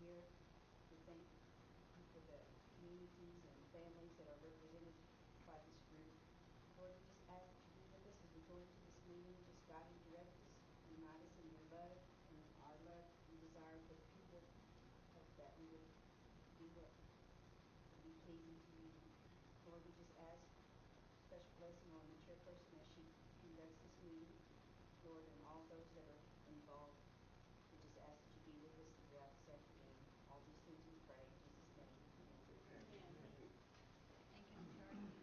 here to thank you for the communities and families that are represented by this group. Lord, we just ask that you be with us as we go into this meeting. Just guide and direct us, unite us in your love and our love and desire for the people, that we would do what would be pleasing to you. Lord, we just ask special blessing on the chairperson as she conducts this meeting. Lord, and all those that are involved. We just ask that you be with us throughout this afternoon. All these things we pray in Jesus' name. Amen. Amen. Thank you, Cherokee.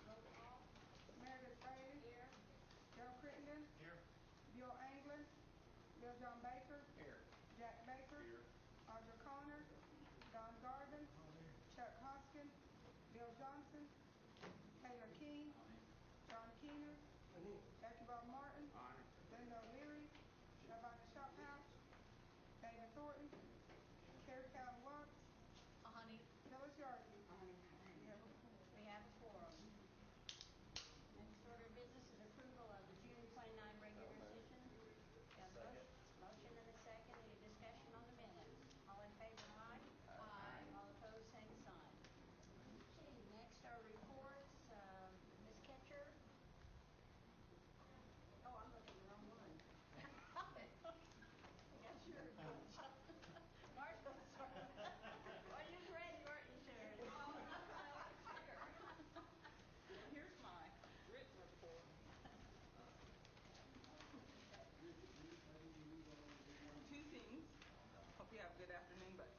Roll call. Meredith Bailey. Here. Joe Crittenden. Here. Bill England. Bill John Baker. Here. Jack Baker. Here. Audra Connor. Don Garvin. Chuck Hoskin. Bill Johnson. Taylor King. John Keener. Becky Bob Martin. Aye. Linda O'Leary. Rebecca Shophouse. David Thornton. Carrie Calvin Watts. Honey, Phyllis Yardley. we have a quorum. Next order of business is approval of the June 29 regular session. Got a motion and a second. Any discussion on the minutes? All in favor, aye? Aye. All opposed, same sign. Okay, next are reports. Ms. Ketcher. Oh, I'm looking at the wrong one. Yes, sure. Marshall, sorry. Well, you ready, weren't you, Sharon? Here's my written report. Two things. Hope you have a good afternoon, but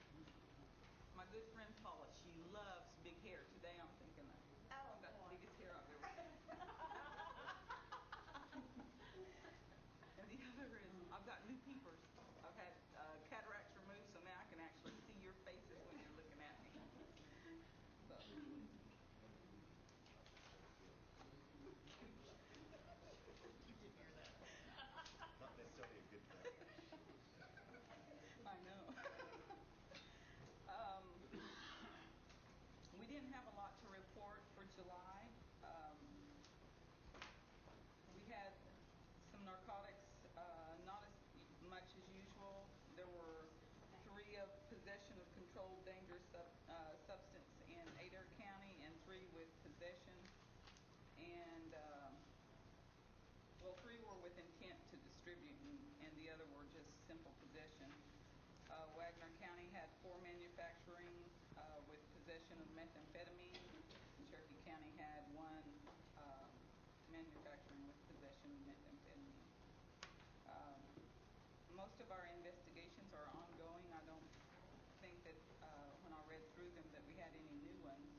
my good friend Paula, she loves big hair. Today I'm thinking that I've got the biggest hair I've ever had. And the other is I've got new peepers. I've had cataracts removed, so now I can actually see your faces when you're looking at me. So. You can hear that. Not necessarily a good thing. I know. We didn't have a lot to report for July. We had some narcotics, not as much as usual. There were 3 of possession of controlled dangerous substance in Adair County and 3 with possession. And 3 were with intent to distribute, and the other were just simple possession. Wagner County had 4 manufacturing with possession of methamphetamine. Cherokee County had 1 manufacturing with possession of methamphetamine. Most of our investigations are ongoing. I don't think that when I read through them that we had any new ones.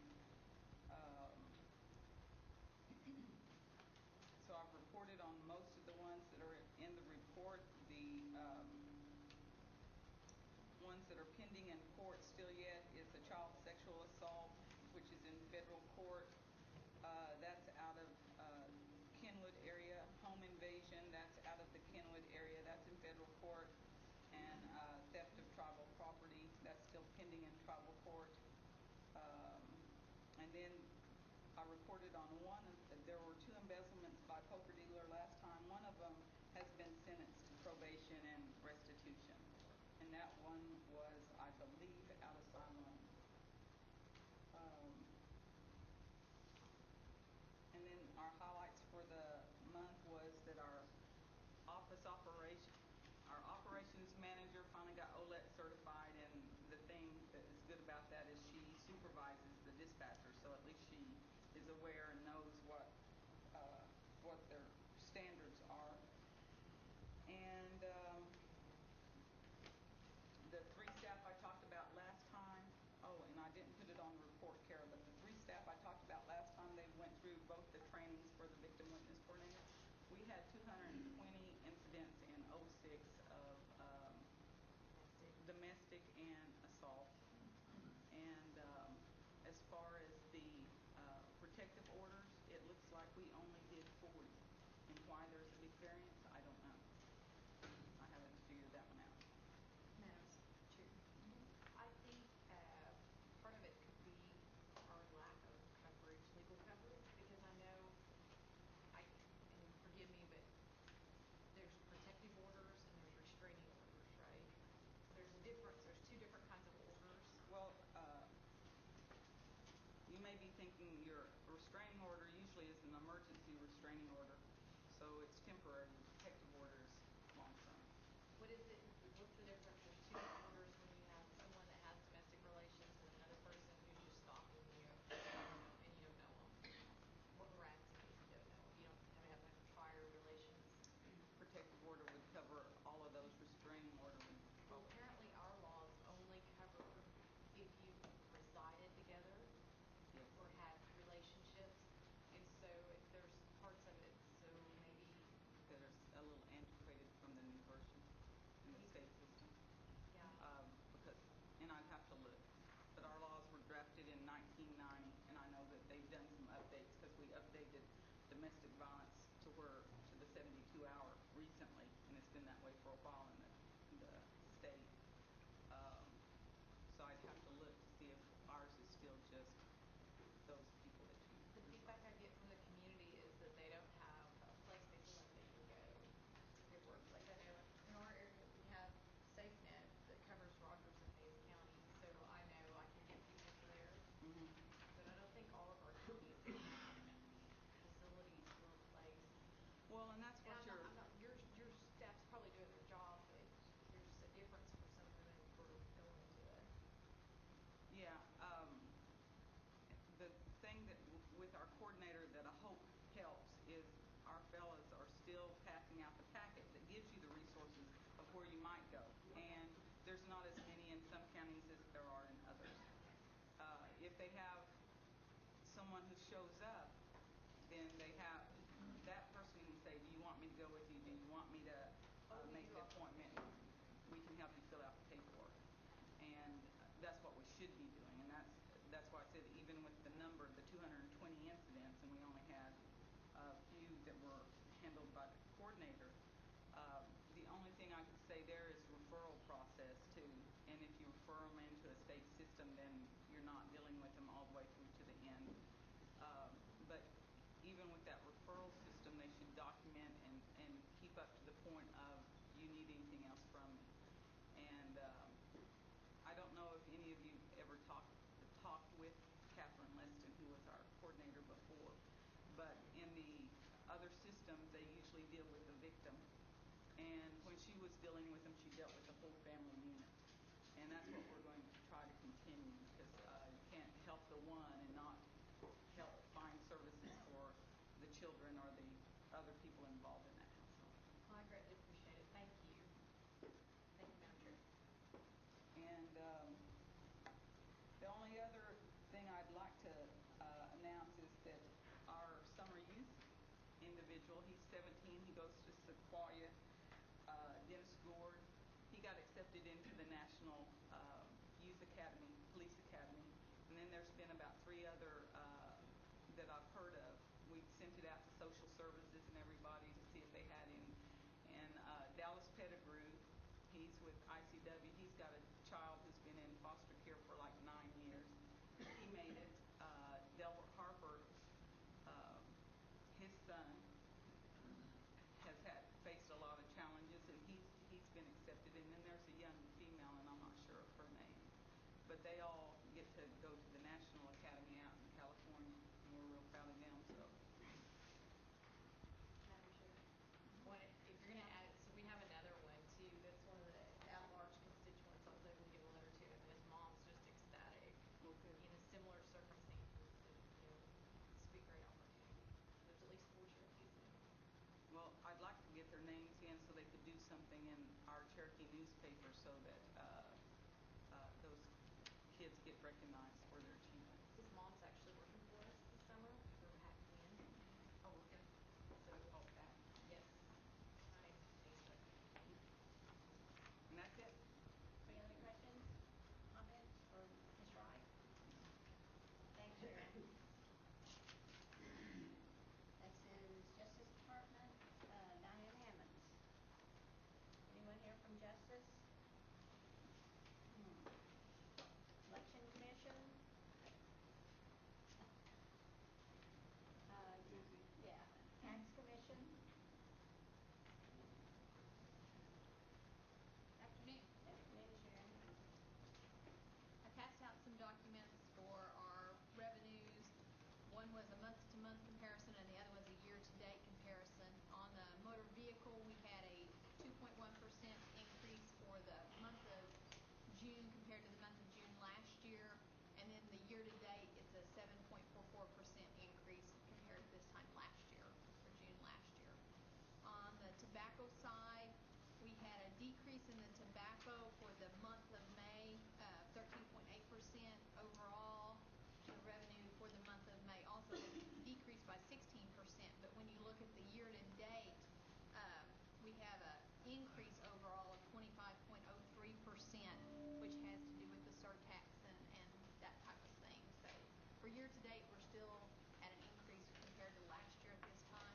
So I've reported on most of the ones that are in the report. The ones that are pending in court still yet is a child sexual assault, which is in federal court. That's out of Kenwood area. Home invasion, that's out of the Kenwood area. That's in federal court. And theft of tribal property, that's still pending in tribal court. And then I reported on one. There were 2 embezzlements by poker dealer last time. One of them has been sentenced to probation and restitution. And that one was, I believe, out of Simon. And then our highlights for the month was that our operations manager finally got OLET certified, and the thing that is good about that is she supervises the dispatcher, so at least she is aware and knows what their standards are. And the 3 staff I talked about last time, and I didn't put it on the report, Kara, but the 3 staff I talked about last time, they went through both the trainings for the victim witness coordinator. We had 220 incidents in 06 of domestic and assault. And as far as the protective orders, it looks like we only did 40. And why there's a big variance, I don't know. I haven't figured that one out. Madam Chair, I think part of it could be our lack of coverage, legal coverage, because I know, and forgive me, but there's protective orders and there's restraining orders, right? There's a difference. There's 2 different kinds So it's temporary. Protective orders long-term. What's the difference of two orders when you have someone that has domestic relations and another person who's just stalking you and you don't know them? Or harassing you if you don't know them? You don't have prior relations? Protective order would cover all of those. Restraining order would Well, apparently our laws only cover if you resided together. Yes. Or had relationships. And so there's parts of it, so maybe There's a little antiquated from the new version in the state system. Yeah. Because, and I'd have to look, but our laws were drafted in 1990, and I know that they've done some updates because we updated domestic violence to the 72-hour recently, and it's been that way for a while in the state. So I'd have to look to see if ours is still just those people that you. The feedback I get from the community is that they don't have a place they feel like they can go to get work. Like I know in our area we have SafeNet that covers Rogers and Hayes County, so I know I can get people there. Mm-hmm. But I don't think all of our counties have facilities or a place. Well, and that's what your staff's probably doing their job, but there's a difference for some women for going into it. Yeah. The thing that with our coordinator that I hope helps is our fellas are still passing out the packet that gives you the resources of where you might go. And there's not as many in some counties as there are in others. If they have someone who shows up, then they have that person can say, do you want me to go with you? Do you want me to make the appointment? We can help you fill out the paperwork. And that's what we should be doing. And that's why I said even with the number, the 220 incidents, and we only had a few that were handled by the coordinator, the only thing I could say there is referral process too. And if you refer them into a state system, then you're not dealing with them all the way through to the end. But even with that referral system, they should document and keep up to the point of you need anything else from me. And I don't know if any of you ever talked with Catherine Leston, who was our coordinator before, but in the other systems, they usually deal with the victim. And when she was dealing with them, she dealt with the whole family unit. And that's what we're going to try to continue, because you can't help the one and not help find services for the children or the other people involved in that household. Well, I greatly appreciate it. Thank you. Thank you, Madam Chair. And the only other thing I'd like to announce is that our summer youth individual, he's 17, he goes to Sequoia, Dennis Gord. He got accepted into the National Youth Academy, Police Academy. And then there's been about 3 other that I've heard of. We sent it out to social services and everybody to see if they had any. And Dallas Pettigrew, he's with ICW. He's got a child who's been in foster care for like 9 years. He made it. Delbert Harper, his son, has faced a lot of challenges, and he's been accepted. And then there's a young female, and I'm not sure of her name. But they all get to go to the National Academy out in California, and we're real proud of them. So. Madam Chair. If you're going to add it, so we have another one too. That's one of the at-large constituents I was able to give a letter to, and his mom's just ecstatic. Okay. In a similar circumstances, this would be a great opportunity. There's at least 4 Cherokees now. Well, I'd like to get their names in so they could do something in our Cherokee newspaper so that those kids get recognized for their achievements. His mom's actually working for us this summer. We're happy in. Oh, working. So I call that. yes. My name's Lisa. And that's it. Any other questions, comments for Ms. Wright? Thanks, Sharon. Next is Justice Department, Diane Hammonds. Anyone here from Justice? Election Commission? Yeah. Tax Commission? Afternoon. Afternoon, Sharon. I passed out some documents for our revenues. One was a month-to-month comparison, and the other was a year-to-date comparison. On the increase for the month of June compared to the month of June last year. And then the year-to-date, it's a 7.44% increase compared to this time last year, for June last year. On the tobacco side, we had a decrease in the tobacco for the month of May, 13.8% overall. The revenue for the month of May also decreased by 16%. But when you look at the year-to-date, we have an increase overall of 25.03%, which has to do with the surtax and that type of thing. So for year-to-date, we're still at an increase compared to last year at this time.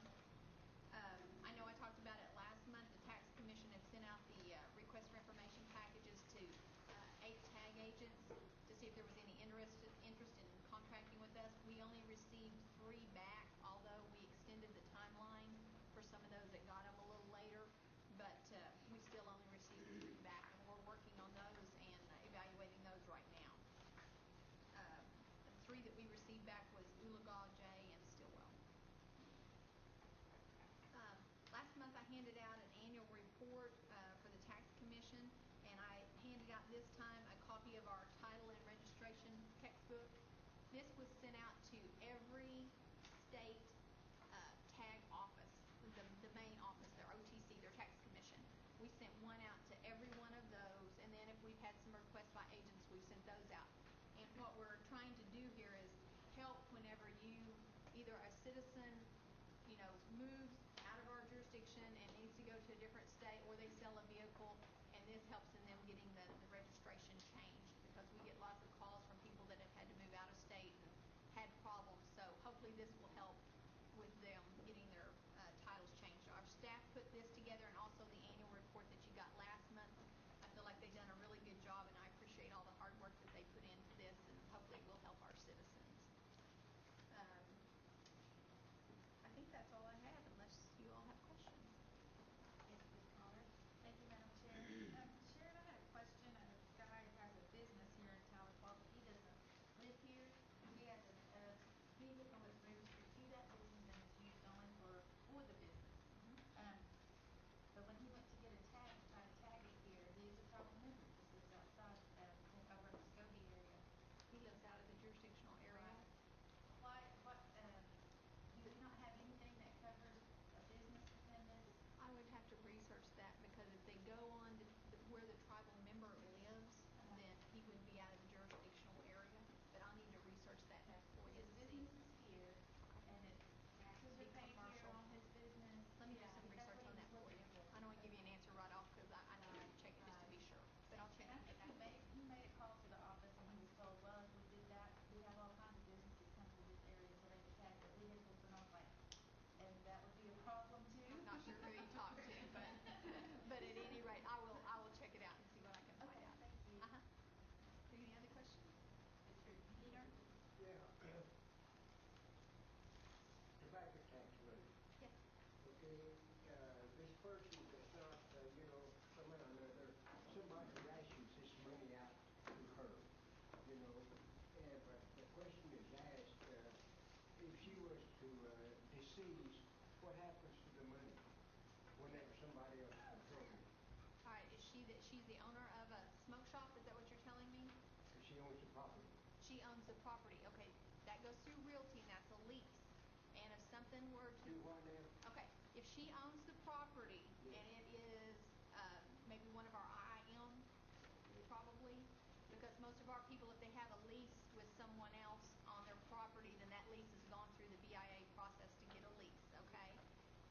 I know I talked about it last month. The tax commission had sent out the request for information packages to 8 tag agents to see if there was any interest in contracting with us. We only received 3 back, although we extended the timeline for some of those that got them a little later. But we still only received 3 back, and we're working on those and evaluating those right now. The 3 that we received back was Oolagaw, Jay, and Stillwell. Last month I handed out an annual report for the tax commission, and I handed out this time a copy of our title and registration textbook. This was sent out to every state tag office, the main office, their OTC, their tax commission. We sent one out to every one of those, and then if we've had some requests by agents, we've sent those out. And what we're trying to do here is help whenever you, either a citizen, moves out of our jurisdiction and needs to go to a different state, or they sell a vehicle, and this helps in them getting the registration changed, because we get lots of calls from people that have had to move out of state and had problems. So hopefully this will help with them getting their titles changed. Our staff put this together, and also the annual report that you got last month. I feel like they've done a really good job, and I appreciate all the hard work that they put into this, and hopefully it will help our citizens. I think that's all I have, unless you all have questions. Yes, Ms. Connor. Thank you, Madam Chair. Sharon, I had a question. A guy has a business here in Tahlequah, but he doesn't live here. He has a vehicle that's registered to that business and it's used only for the business. But when he went to get a tag, to try to tag it here, he's a tribal member, just lives outside, over in the Muskogee area. He lives out of the jurisdictional area. Right. Do we not have anything that covers a business within this? I would have to research that, because if they go on to where the tribal member lives, then he would be out of the jurisdictional area. But I'll need to research that for you. His business is here, and it's taxes are paid here on his business. Let me do some research on that for you. I don't want to give you an answer right off, because I need to check it just to be sure. But I'll check And I and get think that. he made a call to the office, and he was told, well, if we did that, we have all kinds of businesses come to this area, so they can tag their vehicles, and I was like, and that would be a problem too. I'm not sure who you talked to, but at any rate, I will check it out and see what I can find Okay, out. thank you. Any other questions? Mr. Peter? Yeah. Tobacco tax money. Yes. Okay, this person does not, somehow or another, somebody rations this money out to her, but the question is asked, if she was to decease, what happens to the money whenever somebody else controls it? All right, she's the owner of a smoke shop? Is that what you're telling me? She owns the property. She owns the property. Okay, that goes through realty, and that's a lease. And if something were to... Do what now? Okay, if she owns the property, Yes. and it is maybe one of our IM, probably, because most of our people, if they have a lease with someone else on their property, then that lease has gone through the BIA process to get a lease, okay?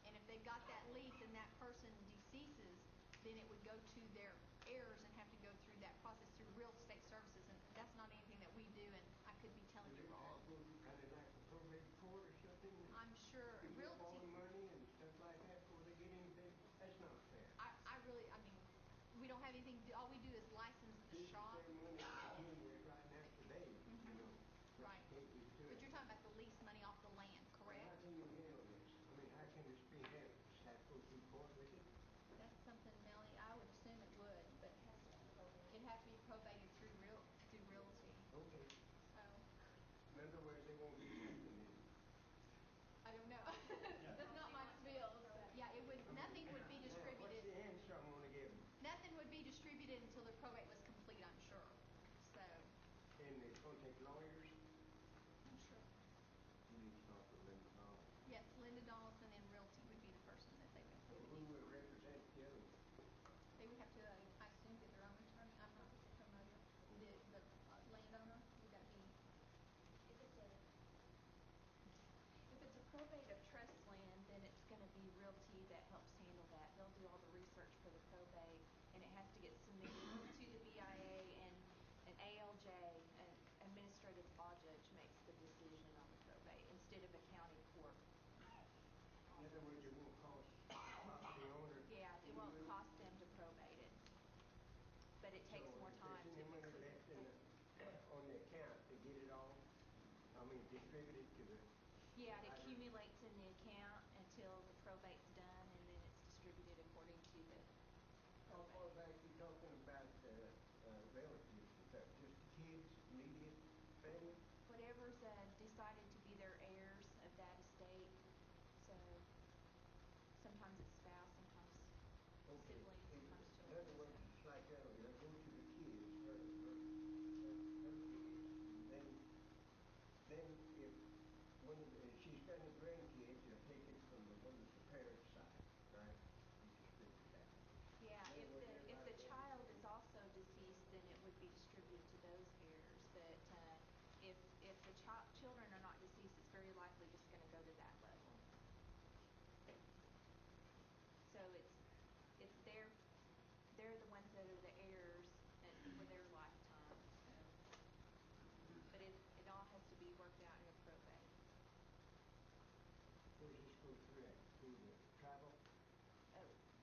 And if they've got that lease and that person deceases, then it would go to their heirs and have to go through that process through real estate services, and that's not anything that we do, and I could be telling you wrong. Would it kind of like a probate court or something? I'm sure Give all realty... the money and stuff like that before they get anything? That's not fair. I mean, we don't have anything, all we do is license the This shop. is their money anyway right now today, Right. Can't be to But it. you're talking about the lease money off the land, How correct? can you handle this? I mean, how can this be handled? Does that go through court with it? That's something, Melanie, I would assume it would, but it'd have to be probated through realty. Okay. So, In other words, they won't be something in. I don't know. That's not my field. Yeah, nothing would be Now, what's distributed. the answer I'm gonna give it until the probate was complete, I'm sure. So, And it's gonna take lawyers? I'm sure. You need to talk to Linda Donaldson. Yes, Linda Donaldson and Realty would be the person that they would. So who will represent the other one? They would have to, I assume, get their own attorney. I'm not familiar. The landowner, would that be? If it's a probate of trust land, then it's going to be Realty that helps handle that. They'll do all the research for the probate, and it has to get submitted to the BIA, and an ALJ, an administrative law judge, makes the decision on the probate instead of a county court. In other words, it won't cost the property owner. Yeah, it won't cost them to probate it, but it takes more time to So if there's any money left in on the account, to get it all, distribute it to the... Yeah, it accumulates in the account until the probate's done, and then it's distributed according to the How far back you talking about relatives and stuff? Just the kids, immediate family? whatever's decided to be their heirs of that estate. So sometimes it's spouse, sometimes Okay. siblings, sometimes In children. other words, it's like they'll go to the kids, her kids, and then if if she's got any grandkids, they'll take it from the one that's the parent's side, right? And distribute that. Yeah, if the child is also deceased, then it would be distributed to those heirs. But if the children are not deceased, it's very likely just going to go to that level. So it's they're the ones that are the heirs for their lifetime. So, but it all has to be worked out in a probate. Where does this go through at? Through the tribal?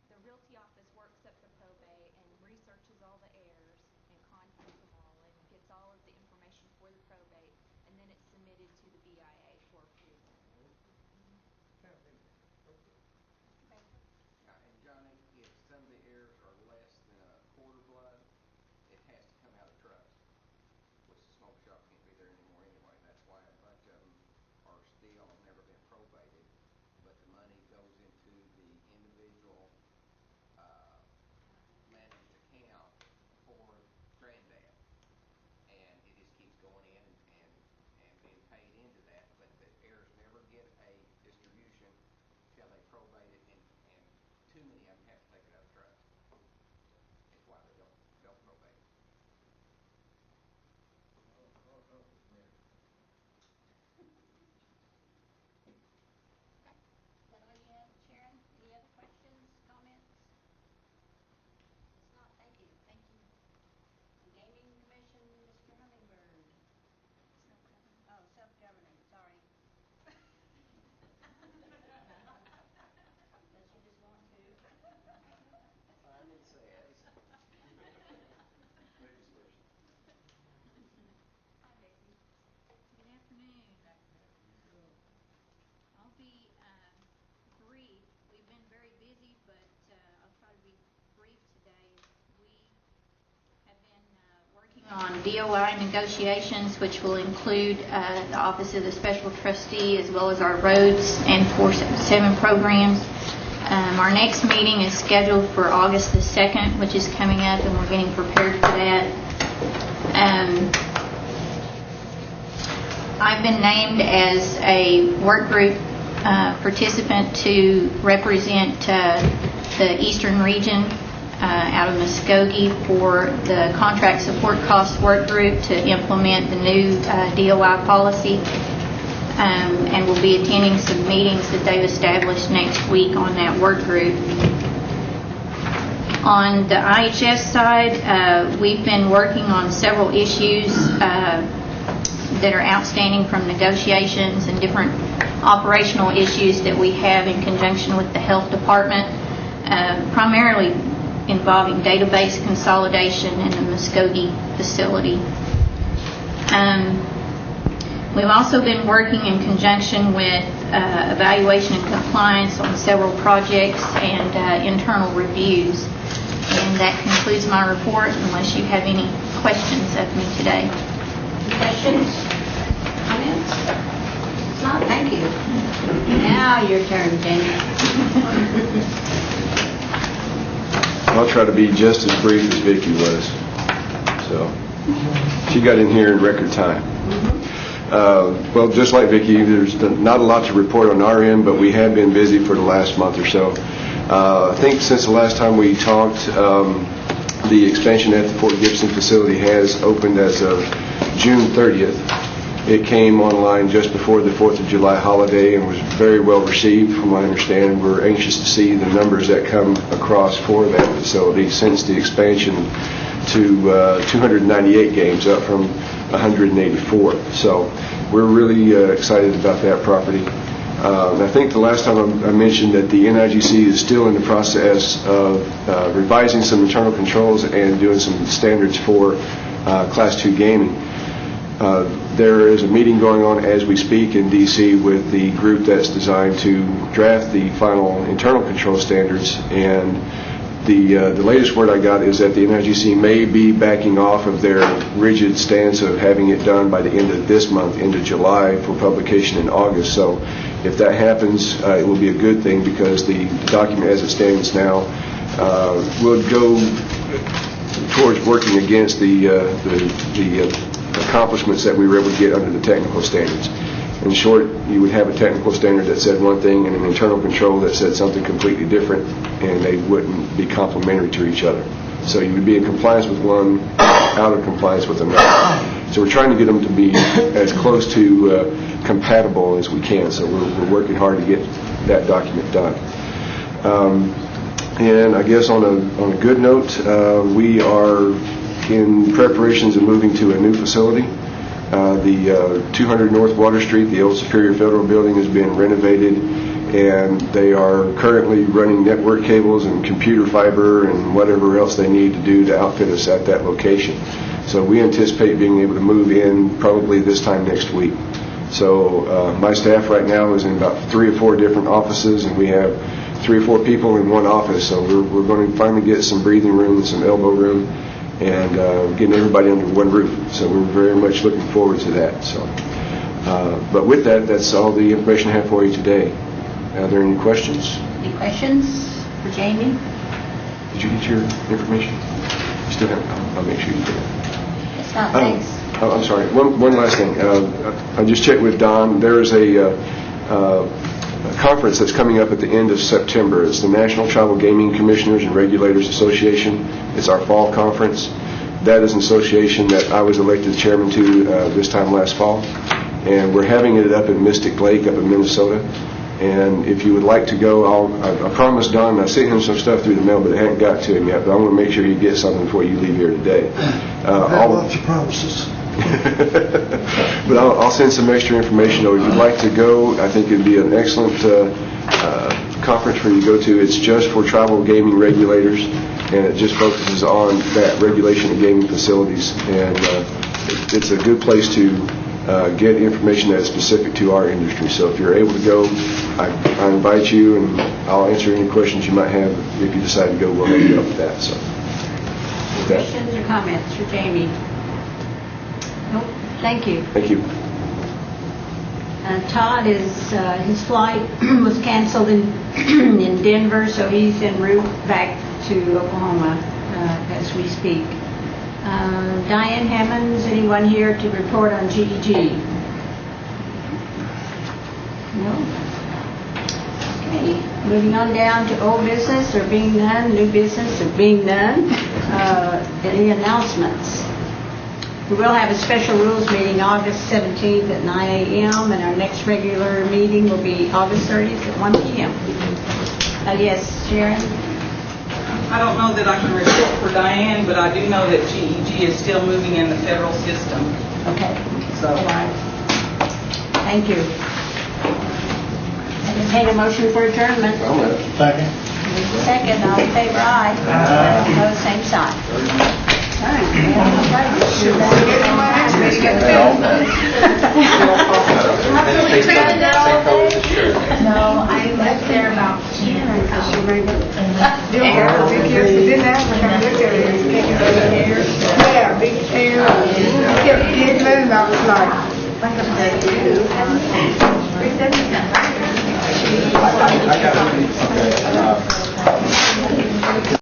The Realty office works up the probate and researches all the heirs and contacts them all and gets all of the information for the probate, and then it's submitted to the BIA for approval. Sounds interesting. Okay. And Johnny, if some of the heirs are less than a quarter blood, it has to come out of trust, which the smoke shop can't be there anymore anyway. That's why a bunch of them are still have never been probated, but the money goes into the individual managed account for granddad, and it just keeps going in and being paid into that, but the heirs never get a distribution till they probate it, and too many of them have to take it out of trust. That's why they don't probate it. I'll talk with Mary. Okay. Is that all you have, Sharon? Any other questions, comments? If not, thank you. Thank you. Gaming Commission, Mr. Hummingbird. Self-governance. Oh, self-governance, sorry. Unless you just want to. I didn't say as. Ladies first. Hi, Becky. Good afternoon. I'll be brief. We've been very busy, but I'll try to be brief today. We have been working on DOI negotiations, which will include the Office of the Special Trustee as well as our roads and 477 programs. Our next meeting is scheduled for August the 2nd, which is coming up, and we're getting prepared for that. I've been named as a work group participant to represent the Eastern region out of Muskogee for the Contract Support Cost Work Group to implement the new DOI policy, and we'll be attending some meetings that they've established next week on that work group. On the IHS side, we've been working on several issues that are outstanding from negotiations and different operational issues that we have in conjunction with the health department, primarily involving database consolidation in the Muskogee facility. We've also been working in conjunction with evaluation and compliance on several projects and internal reviews. And that concludes my report, unless you have any questions of me today. Questions? Comments? No, thank you. Now your turn, Jenny. I'll try to be just as brief as Vicki was. So, she got in here in record time. Well, just like Vicki, there's not a lot to report on our end, but we have been busy for the last month or so. I think since the last time we talked, the expansion at the Fort Gibson facility has opened as of June 30th. It came online just before the 4th of July holiday and was very well received from what I understand. We're anxious to see the numbers that come across for that facility since the expansion to 298 games, up from 184. So we're really excited about that property. I think the last time I mentioned that the NIGC is still in the process of revising some internal controls and doing some standards for Class 2 gaming. There is a meeting going on as we speak in D.C. with the group that's designed to draft the final internal control standards, and the latest word I got is that the NIGC may be backing off of their rigid stance of having it done by the end of this month, into July, for publication in August. So if that happens, it will be a good thing, because the document as it stands now will go towards working against the accomplishments that we were able to get under the technical standards. In short, you would have a technical standard that said one thing and an internal control that said something completely different, and they wouldn't be complementary to each other. So you would be in compliance with one, out of compliance with another. So we're trying to get them to be as close to compatible as we can. So we're working hard to get that document done. And I guess on a good note, we are in preparations of moving to a new facility. The 200 North Water Street, the old Superior Federal Building, is being renovated, and they are currently running network cables and computer fiber and whatever else they need to do to outfit us at that location. So we anticipate being able to move in probably this time next week. So my staff right now is in about 3 or 4 different offices, and we have 3 or 4 people in one office. So we're going to finally get some breathing room and some elbow room, and getting everybody under one roof. So we're very much looking forward to that. So, but with that, that's all the information I have for you today. Are there any questions? Any questions for Jamie? Did you get your information? You still haven't? I'll make sure you do it. It's not, thanks. Oh, I'm sorry. One last thing. I just checked with Don. There is a conference that's coming up at the end of September. It's the National Tribal Gaming Commissioners and Regulators Association. It's our fall conference. That is an association that I was elected chairman to this time last fall, and we're having it up in Mystic Lake up in Minnesota. And if you would like to go, I promised Don, I sent him some stuff through the mail, but it hadn't got to him yet. But I want to make sure you get something before you leave here today. All of your promises. But I'll send some extra information over. If you'd like to go, I think it'd be an excellent conference for you to go to. It's just for tribal gaming regulators, and it just focuses on that regulation of gaming facilities. And it's a good place to get information that is specific to our industry. So if you're able to go, I invite you, and I'll answer any questions you might have. If you decide to go, we'll help you out with that. So, Questions or comments for Jamie? Nope. Thank you. Thank you. Todd his flight was canceled in in Denver, so he's en route back to Oklahoma as we speak. Diane Hammonds, anyone here to report on GEG? No? Okay. Moving on down to old business or being none, new business or being none. Any announcements? We will have a special rules meeting August 17th at 9 a.m. and our next regular meeting will be August 30th at 1 p.m. Yes, Sharon? I don't know that I can report for Diane, but I do know that GEG is still moving in the federal system. Okay. So. All right. Thank you. Entertain a motion for adjournment. Second. Second, all in favor, aye. Opposed, same sign. All right. No, I left there about 10 Yeah, big chair. Kept giggling, I was like, I got it. Okay.